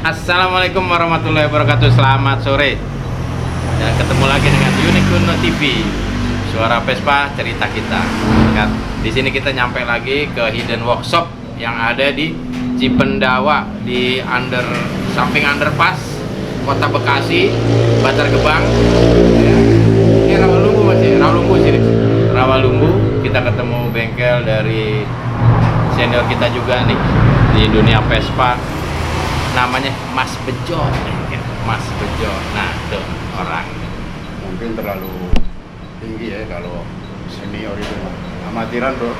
Assalamualaikum warahmatullahi wabarakatuh. Selamat sore. Dan ketemu lagi dengan Unicorn TV. Suara Vespa, cerita kita. Kan? Di sini kita nyampe lagi ke Hidden Workshop yang ada di Cipendawa di samping underpass Kota Bekasi, Bantar Gebang. Ini Rawalumbu masih, Rawalumbu sini. Rawalumbu. Kita ketemu bengkel dari senior kita juga nih di dunia Vespa. Namanya Mas Bejo, Mas Bejo. Nah, tuh orang. Mungkin terlalu tinggi ya kalau senior itu, amatiran bro.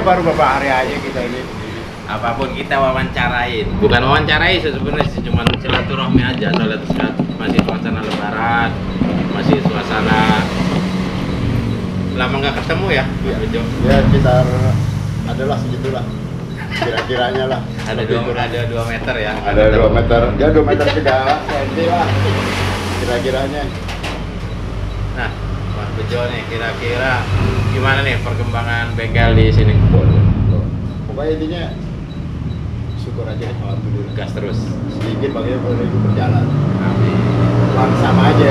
Baru beberapa hari aja kita ini. Apapun kita wawancarain, bukan wawancarai sebenarnya sih, cuma silaturahmi aja. Soalnya masih suasana Lebaran, masih suasana lama nggak ketemu ya, Mas Bejo. Ya sekitar adalah segitulah. Kira-kiranya lah. Ada 2 meter ya. Ada 2 meter. Ya 2 meter 3 cm lah. Kira-kiranya. Nah, Mas Bejo nih, kira-kira gimana nih perkembangan bengkel di sini? Pokoknya intinya syukur aja, alhamdulillah. Gas terus. Sedikit bagaimana boleh itu berjalan. Amin. Sama aja.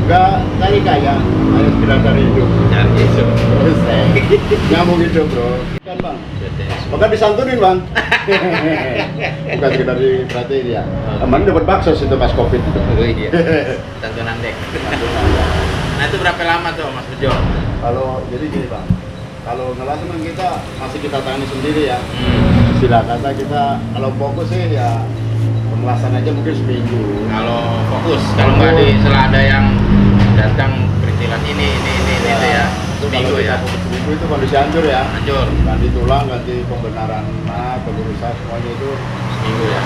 Enggak cari kaya, hanya sekedar cari hidup. Cari hidup. Nyambung hidup bro. Kan bang. Bahkan disantunin bang. Bukan sekedar diperhatiin ya. Teman dapat bakso itu pas covid itu. Oh iya. Santunan dek. Nah itu berapa lama tuh Mas Bejo? Kalau jadi gini bang, kalau ngelas memang kita masih kita tangani sendiri ya. Sila kata kita kalau fokus sih ya pemelasan aja mungkin seminggu. Kalau fokus, kalau nggak setelah ada yang datang perintilan ini ya, seminggu ya. Seminggu itu kondisi hancur ya. Hancur. Ganti tulang, ganti pembenaran, pengurusan semuanya itu Seminggu ya.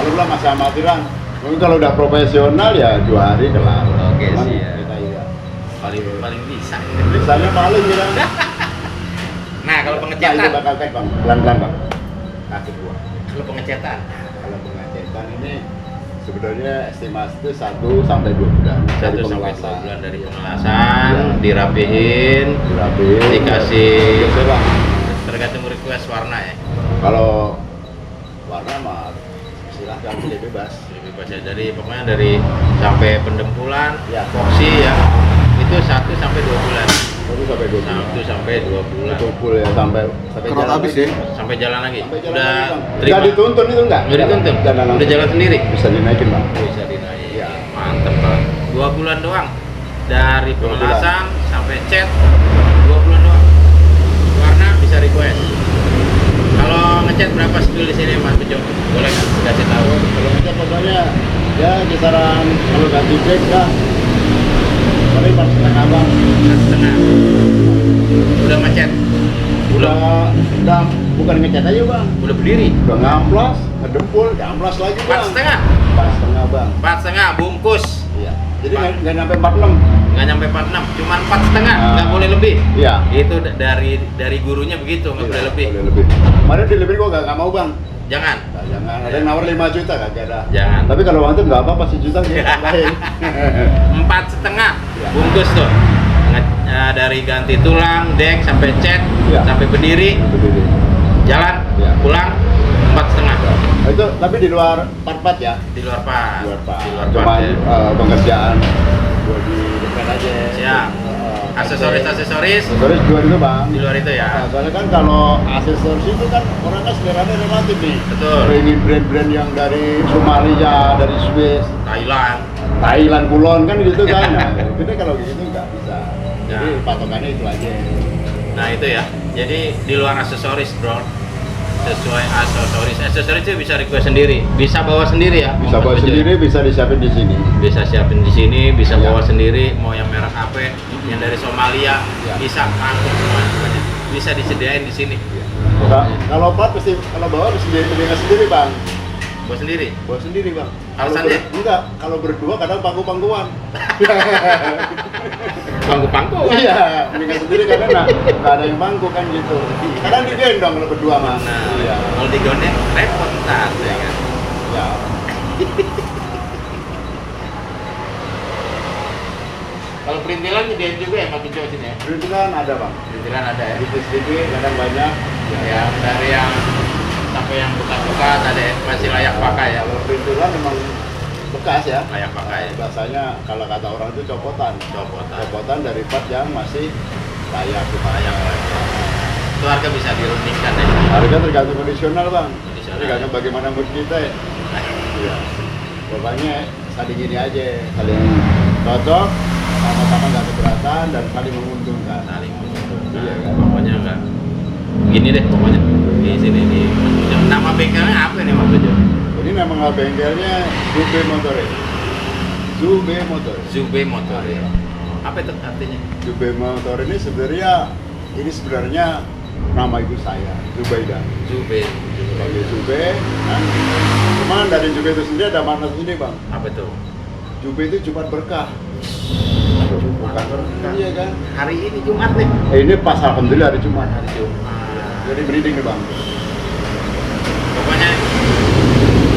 Lalu lah masih amatiran. Mungkin kalau udah profesional ya 2 hari kelar. Oke sih ya. Kita iya. Paling bisa. Bisanya paling ya. Nah kalau Nah, pengecetan, itu bakal tek bang, pelan-pelan bang. Kaki 2. kalau pengecetan, Kalau pengecetan ini sebenarnya estimasi itu 1 sampai 2 bulan 1 dari sampai 2 pengelasan. bulan dari pengelasan, dirapihin, Dirapiin, dikasih, biasa, bang. tergantung request warna ya. Kalau warna mah silahkan pilih bebas. Lebih baca pokoknya dari sampai pendempulan, Ya. voksi ya, itu 1 sampai 2 bulan. 1 sampai 2 bulan. 1 sampai 2 bulan. Kumpul ya sampai Kerot jalan habis lagi. ya? Sampai jalan lagi. Sampai jalan Udah lagi, Bang. terima. Nggak dituntun itu enggak? Udah dituntun. Jalan Udah langsung. jalan sendiri. Bisa dinaikin bang. Bisa dinaik. Iya. Mantep banget. 2 bulan doang. Dari 2 bulan. pengelasan sampai cat 2 bulan doang. Warna bisa request. Kalau ngecat berapa skill di sini Mas Bejo? Boleh nggak kasih tahu? Kalau ngecat pokoknya ya kisaran kalau ganti brake dah paling 4,5 bang. 1,5. Udah ngecat. Udah bukan ngecat aja bang. Udah berdiri. Udah ngamplas, ngedempul, ngamplas lagi bang. 4,5. 4,5 bang. 4,5 bungkus. Iya. Jadi nggak nyampe 46. Nggak nyampe 46, cuma 4,5, nggak Ah. boleh lebih. Iya. Itu dari gurunya begitu, nggak boleh lebih. Boleh lebih. Kemarin di lebih gua nggak mau bang. Jangan. Nah, jangan. Ada yang nawar 5 juta kagak ada. Jangan. Tapi kalau uang itu nggak apa-apa, sejuta gitu. Lain. 4,5 Iya. bungkus tuh. Dari ganti tulang, dek sampai cat, Iya. sampai berdiri, Berdiri. jalan, Iya. pulang 4,5. Nah, itu tapi di luar part-part ya. Di luar pas. Di luar part. Di luar Cuman pas ya. pengerjaan gua di depan aja. Siap. Aksesoris Aksesoris jual itu bang. di luar itu ya. Nah, soalnya kan kalau aksesoris itu kan orang kan seleranya relatif nih. Betul. Ini brand-brand yang dari Somalia, dari Swiss, Thailand. Kulon kan gitu kan. Nah, kita kalau gitu nggak bisa. Jadi Ya. patokannya itu aja. Nah itu ya. Jadi di luar aksesoris bro, sesuai aksesoris itu bisa request sendiri, bisa bawa sendiri ya, Bisa Mas bawa Bejo? sendiri, bisa disiapin di sini. Bisa siapin di sini, bisa Ya. bawa sendiri, mau yang merek apa, yang dari Somalia, Ya. bisa angkut semuanya, bisa disediain di sini. Kalau part kalau bawa mesti beli sendiri bang. Bawa sendiri. Bawa sendiri bang. Alasannya? Enggak, kalau berdua kadang pangku-pangkuan. Pangku-pangku. Iya, beli sendiri karena nggak ada yang bangku kan gitu. Kadang digendong kalau berdua mah. Nah, Iya. kalau digonek repot ntar, ya kan. Ya. Kalau perintilan nyediain juga ya Mas Bejo sini ya. Perintilan ada bang. Perintilan ada ya. Sedikit, kadang banyak. Yang dari yang sampai yang bekas-bekas ada yang masih layak pakai ya. Kalau perintilan memang bekas ya. Layak pakai. Biasanya kalau kata orang itu copotan. Copotan. Copotan dari part yang masih layak dipakai. Layak pakai. Itu harga bisa dirundingkan ya. Harga tergantung kondisional bang. Kondisional. Tergantung bagaimana mood kita ya. Iya. Pokoknya saling ini aja, saling cocok, sama-sama nggak keberatan dan saling menguntungkan. Saling menguntungkan. Iya kan? Pokoknya enggak. Gini deh pokoknya. Di sini di Mas Bejo. Nama bengkelnya apa nih Mas Bejo? Ini nama bengkelnya Zube Motore. Zube Motore. Zube Motor ya. Iya. Apa itu artinya? Zube Motore ini sebenarnya nama ibu saya, Zubaida. Zube. Sebagai Zube, kan? Cuman dari Zube itu sendiri ada makna sendiri bang. Apa itu? Zube itu Jumat berkah. Bukan berkah. Iya kan? Hari ini Jumat nih. Ini pas alhamdulillah hari Jumat. Hari Jumat. Jadi breeding nih bang. Pokoknya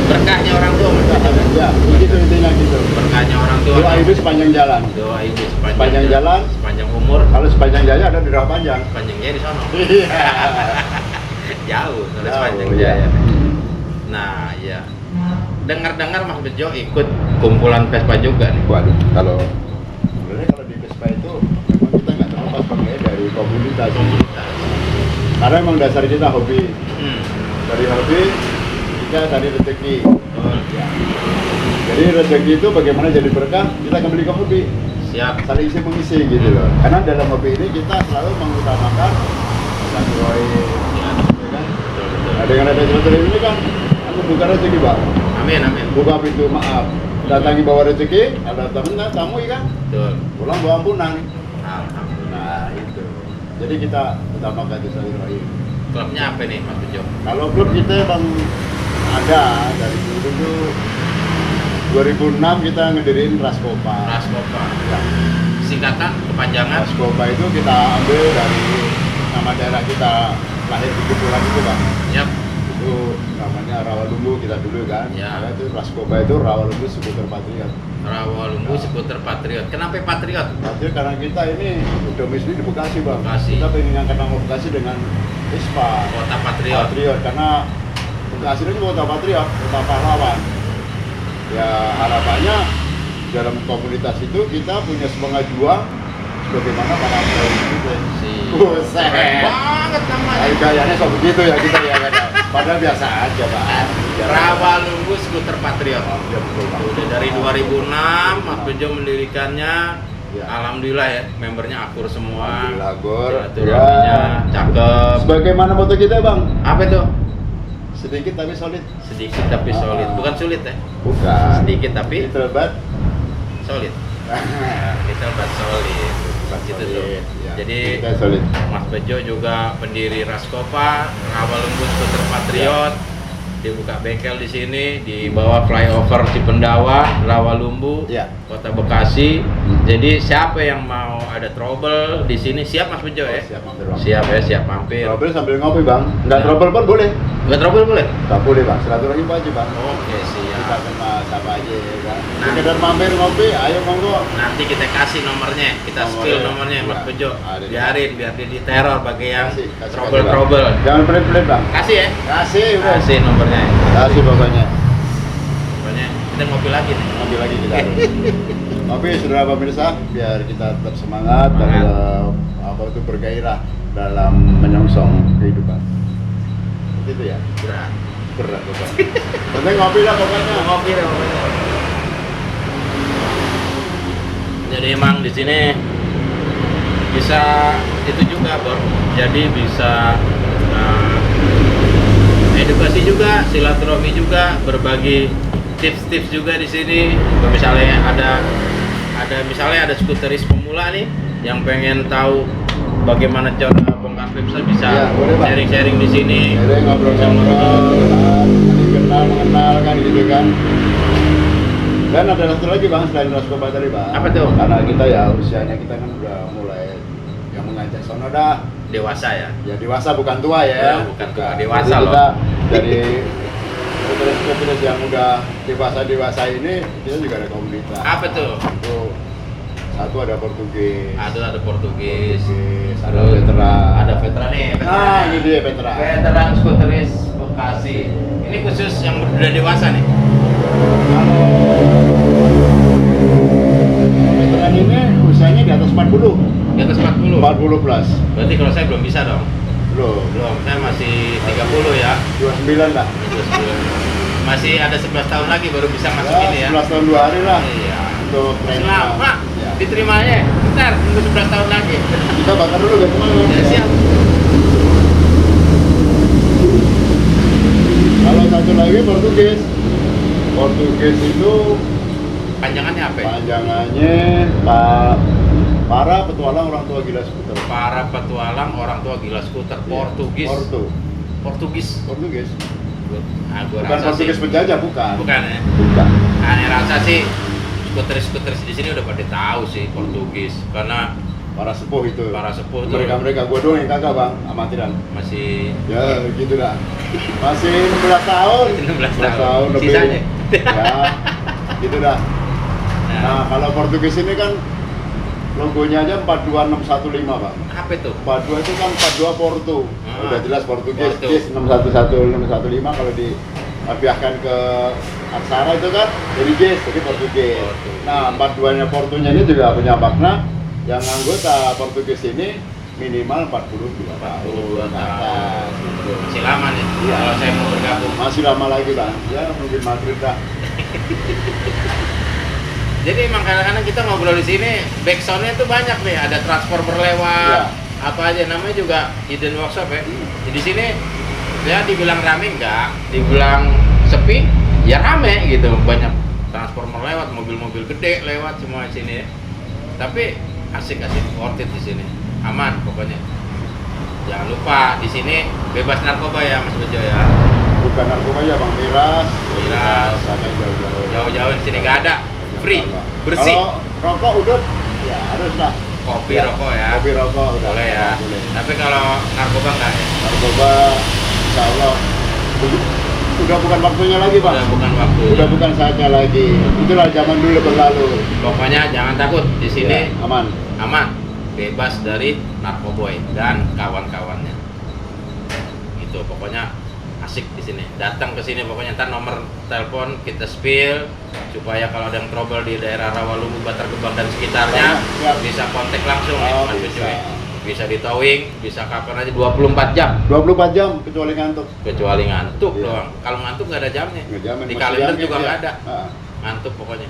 berkahnya orang tua Mas. Ya, begitu intinya gitu. Berkahnya orang tua. Doa itu sepanjang jalan. Doa itu Sepanjang jalan. sepanjang umur, Kalau sepanjang jaya ada di daerah panjang. sepanjangnya di sono. Iya. Jauh, terus Jauh, sepanjang iya. jaya. Nah, ya. Dengar-dengar Mas Bejo ikut kumpulan Vespa juga nih. Waduh, sebenarnya kalau di Vespa itu memang kita nggak terlepas pakai dari komunitas. Komunitas. Karena memang dasar kita hobi. Hmm. Dari hobi kita cari rezeki. Betul. Ya. Jadi rezeki itu bagaimana jadi berkah kita kembali ke hobi. Siap. Saling isi mengisi gitu loh. Karena dalam hobi ini kita selalu mengutamakan silaturahim. Ya, Ya kan? betul, betul. Nah, dengan ada silaturahim ini kan aku buka rezeki pak. Amin, amin. Buka pintu maaf. Datangi bawa rezeki, ada tamu ya kan? Betul. Pulang bawa ampunan. Alhamdulillah. Nah itu. Jadi kita utamakan itu silaturahim. Klubnya apa nih Mas Bejo? Kalau klub kita bang ada dari dulu 2006 kita ngedirin Raskopa. Raskopa. Ya. Singkatan, kepanjangan. Raskopa itu kita ambil dari nama daerah kita lahir di Kepulauan itu bang. Yap. Itu namanya Rawalumbu kita dulu kan. Ya. Nah, itu Raskopa itu Rawalumbu Skuter Patriot. Rawalumbu Skuter Patriot. Kenapa Patriot? Patriot karena kita ini domisili di Bekasi bang. Bekasi. Kita pengen ngangkat nama Bekasi dengan Vespa. Kota Patriot. Patriot karena Bekasi itu kota patriot, kota pahlawan. Ya harapannya dalam komunitas itu kita punya semangat juang sebagaimana para pahlawan itu. Si. Buset. Keren banget namanya. Gayanya sok begitu ya kita ya kan. Padahal biasa aja pak. Rawalumbu Skuter Patriot. Ya betul pak. Udah dari 2006 Mas Bejo mendirikannya. Ya. Alhamdulillah ya, membernya akur semua. Alhamdulillah, Gor. Silaturahminya cakep. Sebagaimana moto kita bang, Apa itu? sedikit tapi solid. Sedikit tapi solid. Bukan sulit ya. Bukan. Sedikit tapi Little but solid. Nah, kita buat solid. Gitu tuh. Ya, Jadi kita solid. Mas Bejo juga pendiri Raskopa, Rawalumbu Skuter Patriot. Dibuka bengkel di sini di bawah flyover Cipendawa, Rawalumbu, Ya. Kota Bekasi. Jadi siapa yang mau ada trouble di sini siap Mas Bejo ya? Siap mampir bang. Siap ya, siap mampir. Trouble sambil ngopi bang. Nggak Ya. trouble pun boleh. Nggak trouble boleh? Nggak boleh bang. Silaturahim aja bang. Oke, Kita siap. sama siapa aja ya kan. Nah. Sekedar mampir ngopi, ayo monggo. Nanti kita kasih nomornya, kita spill nomornya Mas Ya. Bejo. Ada di- Biarin biar dia diteror bagi yang Kasih, trouble-trouble. Bang. Jangan pelit-pelit bang. Kasih ya? Kasih udah. Kasih nomornya. Kasih pokoknya. Pokoknya kita ngopi lagi nih. Ngopi lagi kita. Ngopi saudara pemirsa, biar kita tetap semangat dalam apa itu bergairah dalam menyongsong kehidupan. Seperti itu ya. Berat. Berat betul. Penting ngopi lah pokoknya. Ngopi deh pokoknya. Jadi emang di sini bisa itu juga Bor. Jadi bisa edukasi juga, silaturahmi juga, berbagi tips-tips juga di sini. Misalnya ada skuteris pemula nih yang pengen tahu bagaimana cara bongkar klip, bisa Ya, boleh, Pak. sharing-sharing di sini. Ada yang ngobrol-ngobrol, kenal kan gitu kan. Dan ada satu lagi bang, selain Raskoba tadi bang. Apa tuh? Karena kita ya usianya kita kan udah mulai yang mengajak sono dah. Dewasa ya. Ya dewasa bukan tua ya. Ya, bukan tua, dewasa Jadi loh. kita dari skuteris yang udah dewasa ini kita juga ada komunitas. Apa tuh? Itu satu ada Portugis. Ada Portugis. Ada Terus veteran. Ada veteran nih. Nah, ini dia veteran. Veteran skuteris Bekasi. Ini khusus yang udah dewasa nih. Veteran ini usianya di atas 40. Di atas 40. 40 plus. Berarti kalau saya belum bisa dong. Belum. Saya masih 30 ya. 29 lah. Masih ada 11 tahun lagi baru bisa masuk Ya, ini ya. 11 tahun 2 hari lah. Iya. Untuk Selamat, Pak. Ya. Diterima aja. Bentar, tunggu 11 tahun lagi. Kita bakar dulu guys, teman-teman. Ya, siap. Kalau satu lagi Portugis. Portugis itu Panjangannya apa ya? panjangannya para petualang orang tua gila skuter. Para petualang orang tua gila skuter. Portugis. Portugis. Portugis. Nah, gua Bukan rasa Portugis sih, penjajah, bukan. bukan ya. Bukan. Aneh rasa sih skuteris di sini udah pada tahu sih Portugis karena Para sepuh itu. para sepuh tuh Mereka gua doang yang kagak bang, amatiran. masih Ya gitu dah. Masih 16 tahun. 16 11 tahun. lebih. Sisanya. Ya, gitu dah. Nah, Nah, kalau Portugis ini kan logonya aja 42615 bang. apa itu? 42 itu kan 42 Porto. Ah. Udah jelas Portugis. Porto. Gis 611615 kalau diapiahkan ke aksara itu kan jadi Gis, jadi Portugis. Porto. Nah, 42-nya Portonya ini juga punya makna yang anggota Portugis ini minimal 42 tahun. 42 ke atas. tahun. Masih lama nih. Iya. Kalau saya mau bergabung. Masih lama lagi bang. Ya mungkin Madrid dah. Jadi emang kadang-kadang kita ngobrol di sini backsoundnya tuh banyak nih, ada transformer lewat, Iya. apa aja namanya juga hidden workshop ya. Di sini ya dibilang rame enggak, dibilang sepi ya rame gitu, banyak transformer lewat, mobil-mobil gede lewat semua di sini. Tapi asik-asik, worth it di sini, aman pokoknya. Jangan lupa di sini bebas narkoba ya Mas Bejo ya. Bukan narkoba ya bang, miras. Miras. Sana jauh-jauh. Jauh-jauh di sini nggak ada, free, bersih. Kalau rokok udah, ya harus lah. Kopi, Ya, rokok ya. Kopi rokok udah. Boleh ya. Boleh. Tapi kalau narkoba enggak ya? Narkoba, insya Allah udah bukan waktunya lagi bang. Udah bukan waktu. Udah bukan saatnya lagi. Itulah zaman dulu berlalu. Pokoknya jangan takut di sini Ya, aman. aman, bebas dari narkoboy dan kawan-kawannya. Itu pokoknya asik di sini. Datang ke sini pokoknya, ntar nomor telepon kita spill supaya kalau ada yang trouble di daerah Rawalumbu, Bantar Gebang dan sekitarnya Siap. bisa kontak langsung nih Oh, Mas bisa. Bejo. Bisa di towing, bisa kapan aja 24 jam 24 jam kecuali ngantuk. kecuali ngantuk Iya. doang. Kalau ngantuk nggak ada jamnya. Nggak jamin, Di masih kalender yakin juga dia. nggak ada. Ah. Ngantuk pokoknya.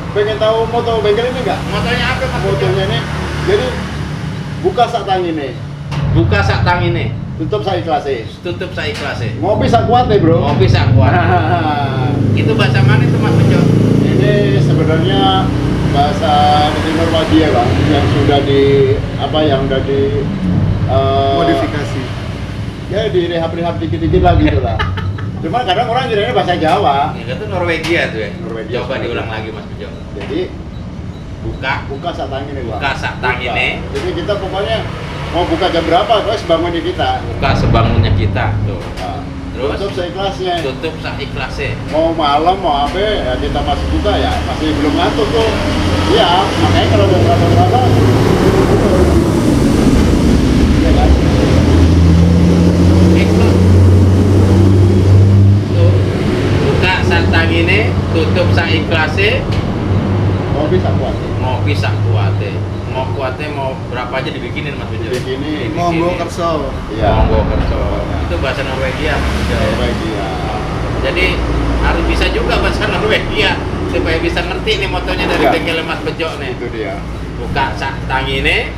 Pengen tahu moto bengkel ini nggak? Motonya apa Mas Bejo? Motonya ini, jadi buka sak tangi nih, Buka sak tang ini, tutup sak ikhlasnya. tutup sak ikhlasnya. Ngopi sak kuat nih bro. Ngopi sak kuat. Itu bahasa mana itu Mas Bejo? Ini sebenarnya bahasa di timur pagi ya bang, yang sudah yang udah di Modifikasi. ya di rehab dikit-dikit lah gitu lah. Cuman kadang orang kiranya bahasa Jawa. Ya, itu Norwegia tuh ya. Norwegia. Coba diulang lagi Mas Bejo. Jadi Buka sak tangi nih bang. Buka sak tangi Buka. nih. Jadi kita pokoknya mau buka jam berapa, terus bangunnya kita. buka sebangunnya kita tuh. Nah, Terus tutup seikhlasnya. tutup sak ikhlasnya. Mau malam mau apa ya kita masih buka ya, masih belum ngantuk tuh. Iya, makanya kalau udah berapa ya kan. Ikhlas. Tuh. Buka sak tangine, tutup sak ikhlasnya, Mau bisa kuat. ngopi sak kuate. Mau kuate mau berapa aja dibikinin Mas Bejo. Dibikinin. Monggo kerso. Iya. Monggo kerso. Itu bahasa Norwegia Mas Bejo. Norwegia. Jadi harus bisa juga bahasa Norwegia supaya bisa ngerti nih motonya dari Iya. bengkel Mas Bejo nih. Itu dia. Buka sak tangine,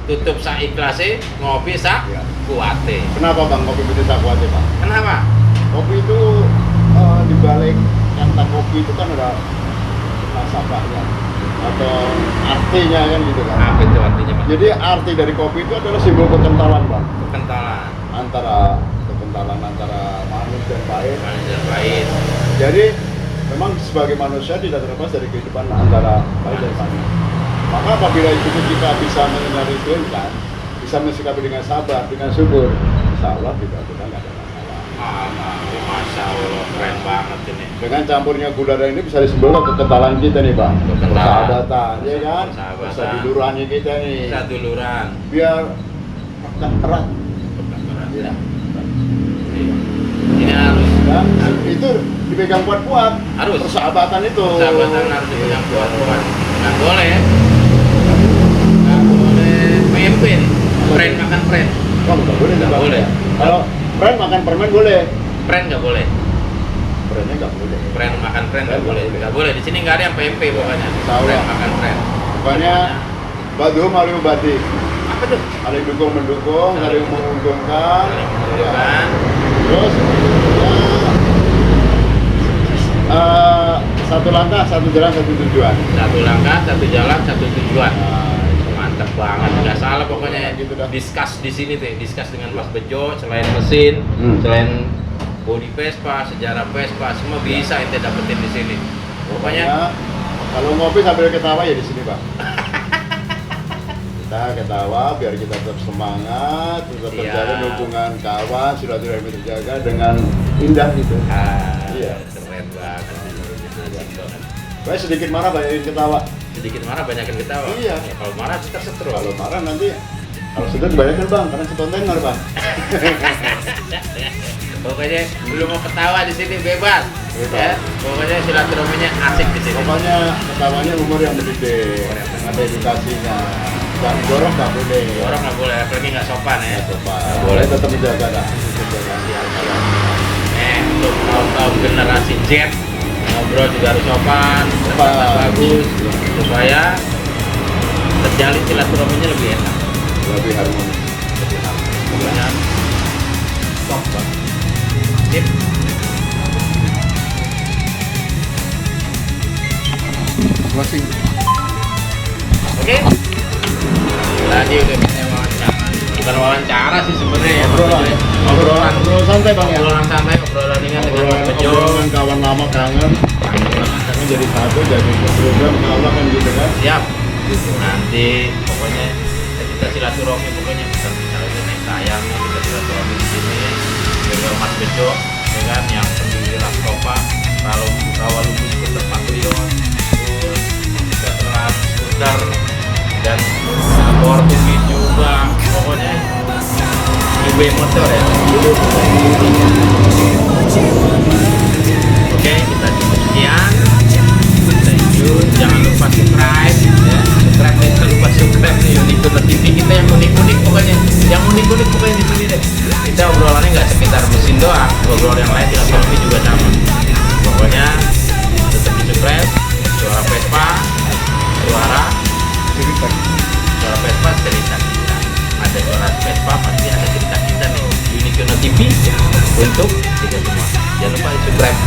tutup sak ikhlasnya, ngopi sak Iya. Kuate. Kenapa Bang kopi Petisa Kuate Bang? Kenapa? Kopi itu di balik kata kopi itu kan ada nasabahnya atau artinya kan gitu kan. Apa itu artinya, Mas? Jadi arti dari kopi itu adalah simbol kekentalan Bang. Kekentalan. Kekentalan antara manis dan pahit. Manis dan pahit. Jadi memang sebagai manusia tidak terlepas dari kehidupan antara pahit dan manis. Maka apabila itu kita bisa menyadari itu kan, bisa mensikapi dengan sabar, dengan syukur, insya Allah kita nggak ada masalah. Masya Allah, keren banget ini. Dengan campurnya gula darah ini bisa disebut kekentalan kita nih Bang. Kekentalan. Persahabatan, ya kan? Persahabatan. Persadulurannya kita nih. Kita duluran. Biar erat. Ya. Ini harus. Dan itu dipegang kuat-kuat. Harus. Persahabatan itu. Persahabatan harus dipegang kuat-kuat. Nggak boleh ya? Nggak boleh PMP nih. Friend makan friend. Oh, nggak boleh. Nggak Bang. boleh. Kalau friend makan permen boleh. Friend nggak boleh. Friendnya nggak boleh. Friend makan friend nggak boleh. Nggak boleh. Di sini nggak ada yang PMP pokoknya. Tahu. Friend makan friend. Pokoknya Badhum alim badi. Apa tuh? Ada yang mendukung, ada yang menguntungkan. Saling Ya. menguntungkan. Terus satu langkah, satu jalan, satu tujuan. Satu langkah, satu jalan, satu tujuan. Nah, Mantap banget, nggak salah pokoknya. Gitu dah. Discuss di sini tuh, discuss dengan Mas Bejo, selain mesin, selain body Vespa, sejarah Vespa, semua bisa ente dapetin di sini. Pokoknya kalau ngopi sambil ketawa ya di sini Bang. Kita ketawa biar kita tetap semangat, tetap Siap. terjaga hubungan kawan, silaturahmi terjaga dengan indah gitu. Iya. Keren banget. Asik banget. Baik sedikit marah banyakin ketawa. Sedikit marah banyakin ketawa. Iya. Ya, kalau marah kita setrum. Kalau marah nanti kalau sudah dibanyakin Bang, karena sekontainer Bang. Pokoknya belum mau ketawa di sini bebas. Bebas. Ya, pokoknya silaturahminya asik di sini. Pokoknya ketawanya umur yang mendidik, Umur yang mendidik. ada edukasinya. Dan jorok nggak boleh. Orang nggak boleh, apalagi nggak sopan ya. Nggak sopan. Nggak Boleh boleh. tetap menjaga dah. Menjaga. Untuk kaum generasi Z ngobrol juga harus sopan, Sopan. tetap bagus supaya terjalin silaturahminya lebih enak. Lebih harmonis. Pokoknya top banget. Sip. Closing. Oke. Tadi udah punya wawancara. Bukan wawancara sih sebenarnya ya. Obrolan santai Bang ya. Obrolan santai, obrolan ringan dengan Mas Bejo. Obrolan kawan lama kangen. Kangen jadi satu, jadi program Allah kan gitu kan. Siap. Nanti pokoknya kita silaturahmi pokoknya kita bicara ini sayangnya kita silaturahmi di sini dengan Mas Bejo, ya kan, yang pendiri Rastopa, kalau Rawalubus Skuter Patriot, terus Veteran Skuter dan Portugi juga, pokoknya IB Motor ya. Oke, kita cukup sekian. Thank you. Jangan lupa subscribe ya. Subscribe, jangan lupa subscribe nih Unicorn TV kita yang unik-unik pokoknya. Yang unik-unik pokoknya di sini deh. Kita obrolannya nggak sekitar mesin doang, obrolan yang lain silaturahmi juga sama. Pokoknya tetap di subscribe. Suara Vespa, suara Vespa cerita kita. Ada suara Vespa pasti ada cerita kita nih. Unicorn TV untuk kita semua. Jangan lupa subscribe.